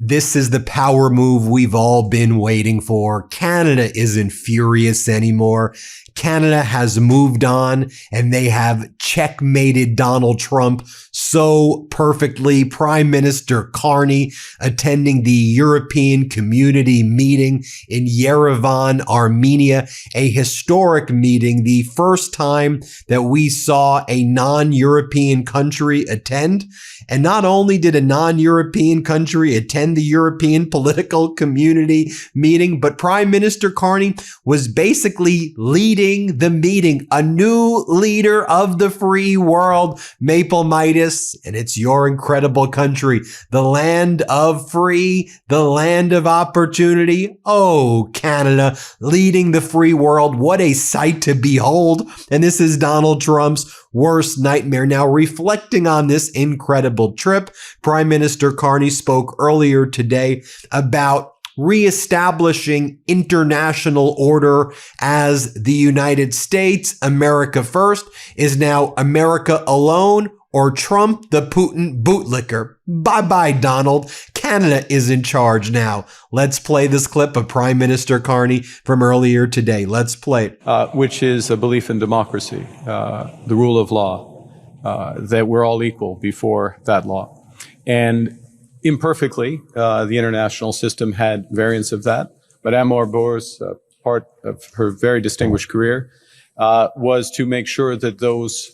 This is the power move we've all been waiting for. Canada isn't furious anymore. Canada has moved on and they have checkmated Donald Trump so perfectly. Prime Minister Carney attending the European Community meeting in Yerevan, Armenia, a historic meeting, the first time that we saw a non-European country attend. And not only did a non-European country attend the European Political Community meeting, but Prime Minister Carney was basically leading the meeting, a new leader of the free world, Meidas, and it's your incredible country, the land of free, the land of opportunity. Oh, Canada, leading the free world. What a sight to behold. And this is Donald Trump's worst nightmare. Now, reflecting on this incredible trip, Prime Minister Carney spoke earlier today about reestablishing international order as the United States, America first, is now America alone, or Trump the Putin bootlicker. Bye-bye, Donald. Canada is in charge now. Let's play this clip of Prime Minister Carney from earlier today. Let's play it. Which is a belief in democracy, the rule of law, that we're all equal before that law. And imperfectly, the international system had variants of that. Madame Arbour's part of her very distinguished career was to make sure that those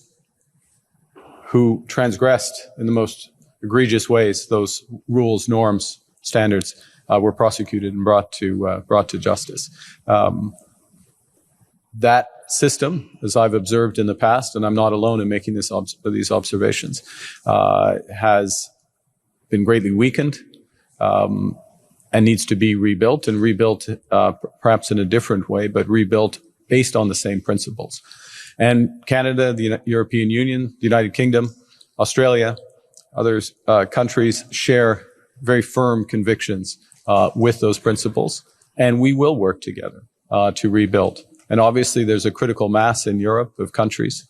who transgressed in the most egregious ways those rules, norms, standards were prosecuted and brought to justice. That system, as I've observed in the past, and I'm not alone in making these observations, has been greatly weakened and needs to be rebuilt, and rebuilt perhaps in a different way, but rebuilt based on the same principles. And Canada, the European Union, the United Kingdom, Australia, other countries share very firm convictions with those principles, and we will work together to rebuild. And obviously there's a critical mass in Europe of countries,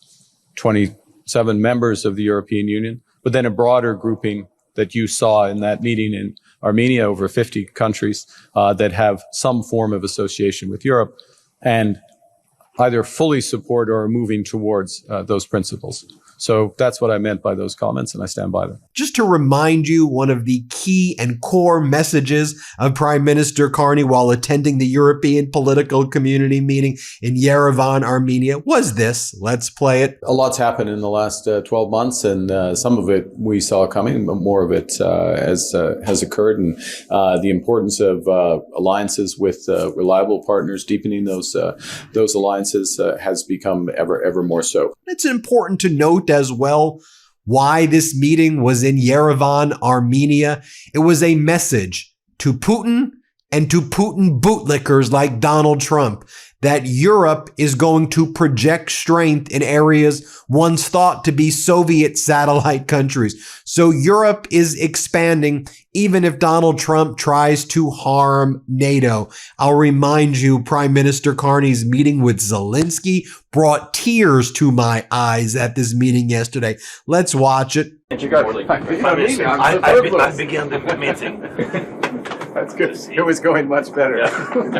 27 members of the European Union, but then a broader grouping that you saw in that meeting in Armenia, over 50 countries that have some form of association with Europe and either fully support or are moving towards those principles. So that's what I meant by those comments, and I stand by them. Just to remind you, one of the key and core messages of Prime Minister Carney while attending the European Political Community meeting in Yerevan, Armenia, was this. Let's play it. A lot's happened in the last 12 months, and some of it we saw coming, but more of it has occurred. And the importance of alliances with reliable partners, deepening those alliances has become ever more so. It's important to note as well why this meeting was in Yerevan, Armenia. It was a message to Putin and to Putin bootlickers like Donald Trump that Europe is going to project strength in areas once thought to be Soviet satellite countries. So Europe is expanding, even if Donald Trump tries to harm NATO. I'll remind you, Prime Minister Carney's meeting with Zelensky brought tears to my eyes at this meeting yesterday. Let's watch it. I began the meeting. That's good. It was going much better. Yeah.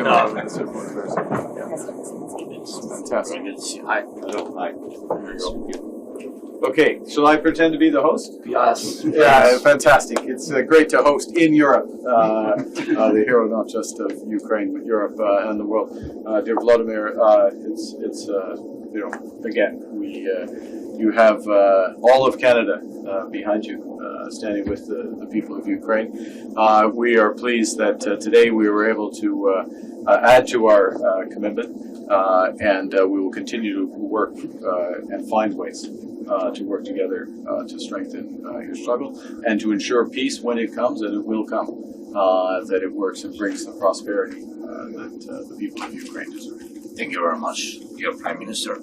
No. Fantastic. Okay, shall I pretend to be the host? Yes. Yeah, fantastic. It's great to host in Europe, the hero not just of Ukraine, but Europe and the world. Dear Vladimir, it's again, you have all of Canada behind you, standing with the people of Ukraine. We are pleased that today we were able to add to our commitment, and we will continue to work and find ways to work together to strengthen your struggle and to ensure peace when it comes, and it will come, that it works and brings the prosperity that the people of Ukraine deserve. Thank you very much, dear Prime Minister.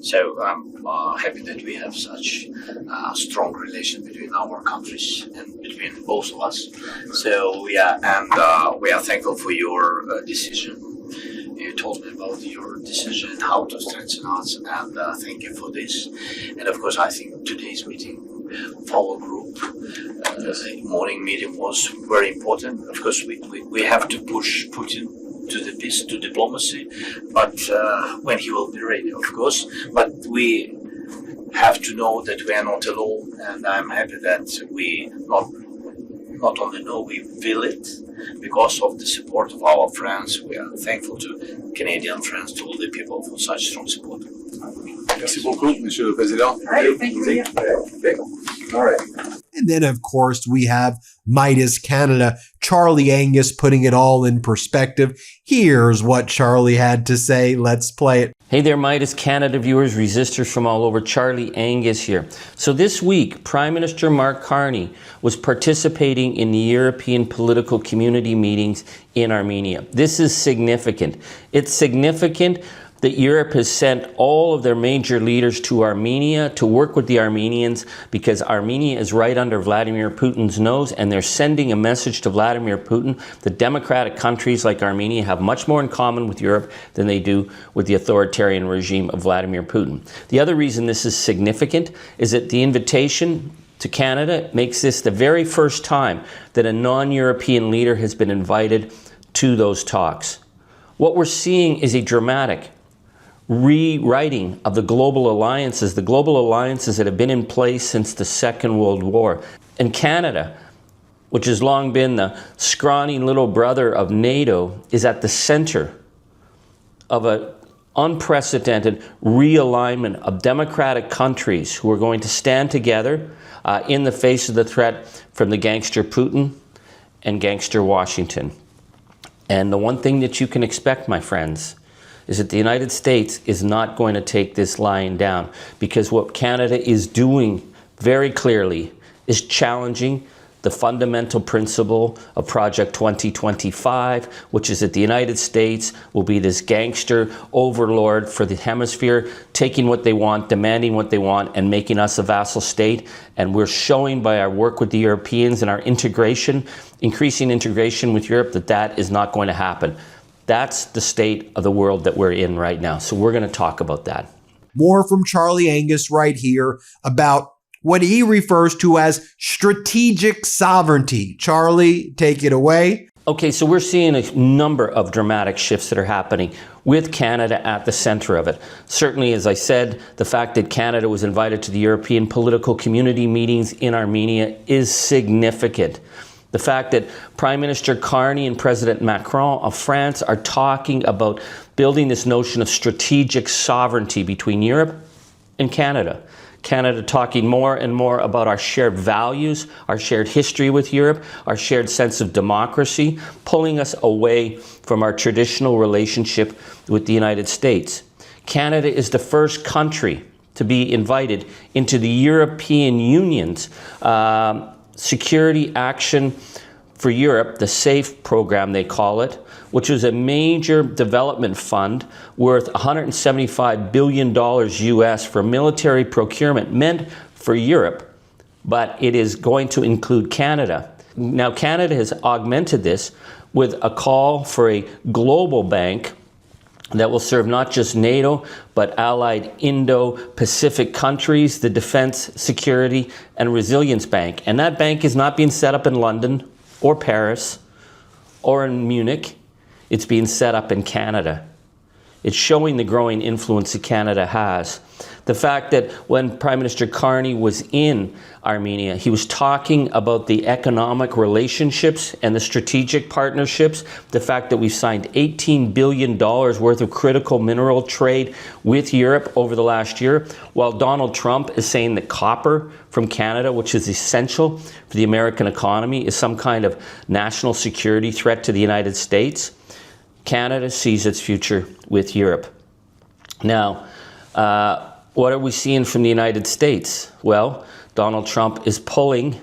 So I'm happy that we have such a strong relation between our countries and between both of us. So yeah, and we are thankful for your decision. You told me about your decision, how to strengthen us, and thank you for this. And of course, I think today's meeting of our group. The morning meeting was very important. Of course, we have to push Putin to the peace, to diplomacy, but when he will be ready, of course. But we have to know that we are not alone, and I'm happy that we not only know, we feel it because of the support of our friends. We are thankful to Canadian friends, to all the people for such strong support. Merci beaucoup, Monsieur le Président. Thank you. All right. And then, of course, we have Meidas Canada, Charlie Angus putting it all in perspective. Here's what Charlie had to say. Let's play it. Hey there, Meidas Canada viewers, resistors from all over. Charlie Angus here. So this week, Prime Minister Mark Carney was participating in the European political community meetings in Armenia. This is significant. It's significant that Europe has sent all of their major leaders to Armenia to work with the Armenians, because Armenia is right under Vladimir Putin's nose, and they're sending a message to Vladimir Putin that democratic countries like Armenia have much more in common with Europe than they do with the authoritarian regime of Vladimir Putin. The other reason this is significant is that the invitation to Canada makes this the very first time that a non-European leader has been invited to those talks. What we're seeing is a dramatic rewriting of the global alliances that have been in place since the Second World War. And Canada, which has long been the scrawny little brother of NATO, is at the center of an unprecedented realignment of democratic countries who are going to stand together in the face of the threat from the gangster Putin and gangster Washington. And the one thing that you can expect, my friends, is that the United States is not going to take this lying down, because what Canada is doing very clearly is challenging the fundamental principle of Project 2025, which is that the United States will be this gangster overlord for the hemisphere, taking what they want, demanding what they want, and making us a vassal state. And we're showing by our work with the Europeans and our integration, increasing integration with Europe, that that is not going to happen. That's the state of the world that we're in right now. So we're going to talk about that. More from Charlie Angus right here about what he refers to as strategic sovereignty. Charlie, take it away. Okay, so we're seeing a number of dramatic shifts that are happening with Canada at the center of it. Certainly, as I said, the fact that Canada was invited to the European political community meetings in Armenia is significant. The fact that Prime Minister Carney and President Macron of France are talking about building this notion of strategic sovereignty between Europe and Canada. Canada talking more and more about our shared values, our shared history with Europe, our shared sense of democracy, pulling us away from our traditional relationship with the United States. Canada is the first country to be invited into the European Union's Security Action for Europe, the SAFE program they call it, which is a major development fund worth $175 billion US for military procurement meant for Europe, but it is going to include Canada. Now, Canada has augmented this with a call for a global bank that will serve not just NATO, but allied Indo-Pacific countries, the Defense, Security, and Resilience Bank. And that bank is not being set up in London or Paris or in Munich. It's being set up in Canada. It's showing the growing influence that Canada has. The fact that when Prime Minister Carney was in Armenia, he was talking about the economic relationships and the strategic partnerships, the fact that we've signed $18 billion worth of critical mineral trade with Europe over the last year, while Donald Trump is saying that copper from Canada, which is essential for the American economy, is some kind of national security threat to the United States. Canada sees its future with Europe. Now, what are we seeing from the United States? Well, Donald Trump is pulling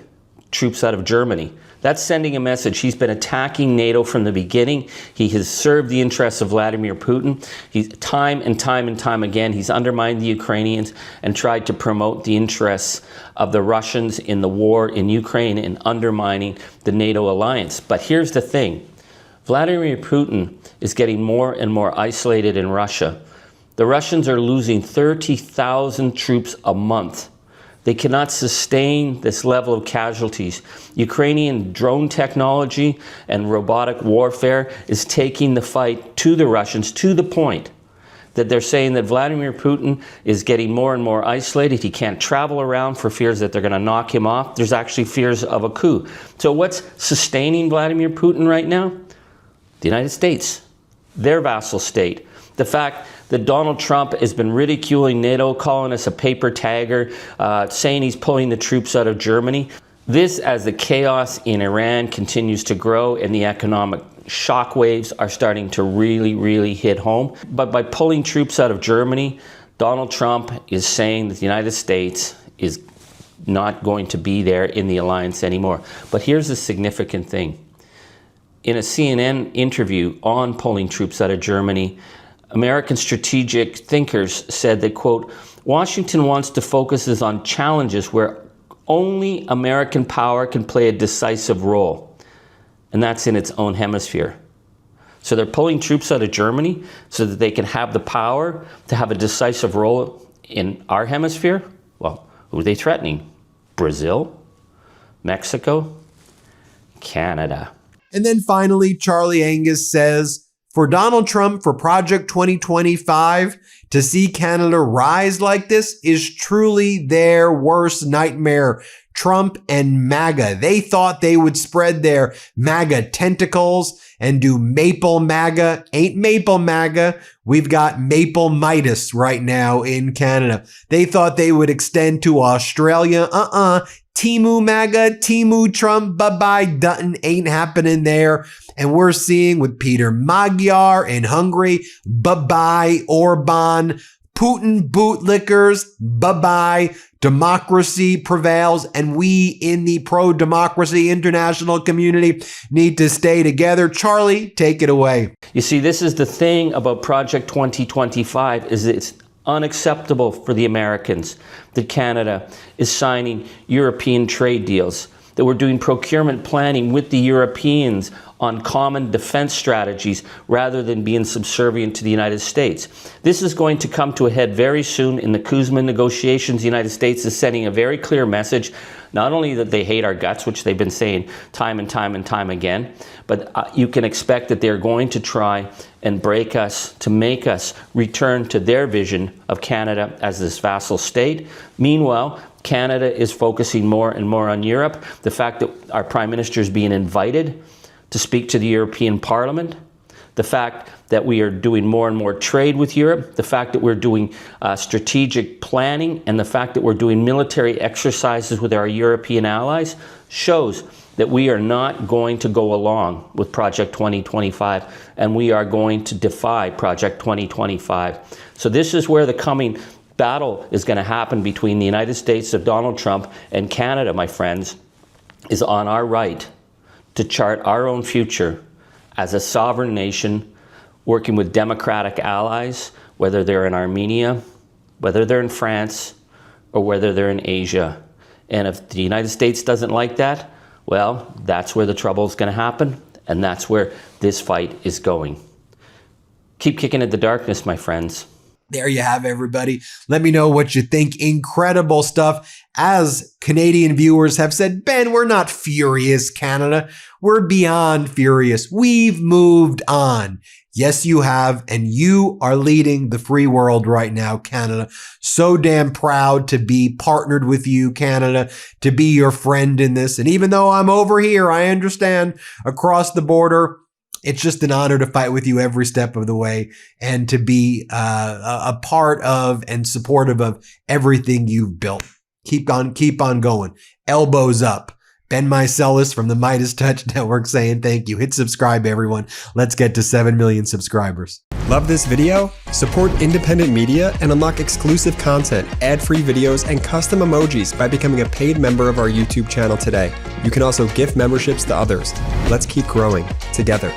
troops out of Germany. That's sending a message. He's been attacking NATO from the beginning. He has served the interests of Vladimir Putin. He's time and time again, he's undermined the Ukrainians and tried to promote the interests of the Russians in the war in Ukraine and undermining the NATO alliance. But here's the thing. Vladimir Putin is getting more and more isolated in Russia. The Russians are losing 30,000 troops a month. They cannot sustain this level of casualties. Ukrainian drone technology and robotic warfare is taking the fight to the Russians to the point that they're saying that Vladimir Putin is getting more and more isolated. He can't travel around for fears that they're going to knock him off. There's actually fears of a coup. So what's sustaining Vladimir Putin right now? The United States, their vassal state. The fact that Donald Trump has been ridiculing NATO, calling us a paper tagger, saying he's pulling the troops out of Germany. This, as the chaos in Iran continues to grow and the economic shockwaves are starting to really, really hit home. But by pulling troops out of Germany, Donald Trump is saying that the United States is not going to be there in the alliance anymore. But here's the significant thing. In a CNN interview on pulling troops out of Germany, American strategic thinkers said that, quote, Washington wants to focus on challenges where only American power can play a decisive role. And that's in its own hemisphere. So they're pulling troops out of Germany so that they can have the power to have a decisive role in our hemisphere. Well, who are they threatening? Brazil? Mexico? Canada. And then finally, Charlie Angus says, for Donald Trump, for Project 2025, to see Canada rise like this is truly their worst nightmare. Trump and MAGA, they thought they would spread their MAGA tentacles and do Maple MAGA. Ain't Maple MAGA. We've got Maple Meidas right now in Canada. They thought they would extend to Australia. Timu MAGA, Timu Trump, bye-bye Dutton, ain't happening there. And we're seeing with Peter Magyar in Hungary, bye-bye Orban, Putin bootlickers, bye-bye. Democracy prevails, and we in the pro-democracy international community need to stay together. Charlie, take it away. You see, this is the thing about Project 2025, is it's unacceptable for the Americans that Canada is signing European trade deals, that we're doing procurement planning with the Europeans on common defense strategies rather than being subservient to the United States. This is going to come to a head very soon in the Kuzma negotiations. The United States is sending a very clear message, not only that they hate our guts, which they've been saying time and time and time again, but you can expect that they're going to try and break us to make us return to their vision of Canada as this vassal state. Meanwhile, Canada is focusing more and more on Europe. The fact that our Prime Minister is being invited to speak to the European Parliament, the fact that we are doing more and more trade with Europe, the fact that we're doing strategic planning, and the fact that we're doing military exercises with our European allies shows that we are not going to go along with Project 2025, and we are going to defy Project 2025. So this is where the coming battle is going to happen between the United States of Donald Trump and Canada, my friends, is on our right to chart our own future as a sovereign nation working with democratic allies, whether they're in Armenia, whether they're in France, or whether they're in Asia. And if the United States doesn't like that, well, that's where the trouble is going to happen, and that's where this fight is going. Keep kicking at the darkness, my friends. There you have it, everybody. Let me know what you think. Incredible stuff. As Canadian viewers have said, Ben, we're not furious, Canada. We're beyond furious. We've moved on. Yes, you have, and you are leading the free world right now, Canada. So damn proud to be partnered with you, Canada, to be your friend in this. And even though I'm over here, I understand across the border, it's just an honor to fight with you every step of the way and to be a part of and supportive of everything you've built. Keep on going. Elbows up. Ben Meiselas from the MeidasTouch Network saying thank you. Hit subscribe, everyone. Let's get to 7 million subscribers. Love this video? Support independent media and unlock exclusive content, ad-free videos, and custom emojis by becoming a paid member of our YouTube channel today. You can also gift memberships to others. Let's keep growing together.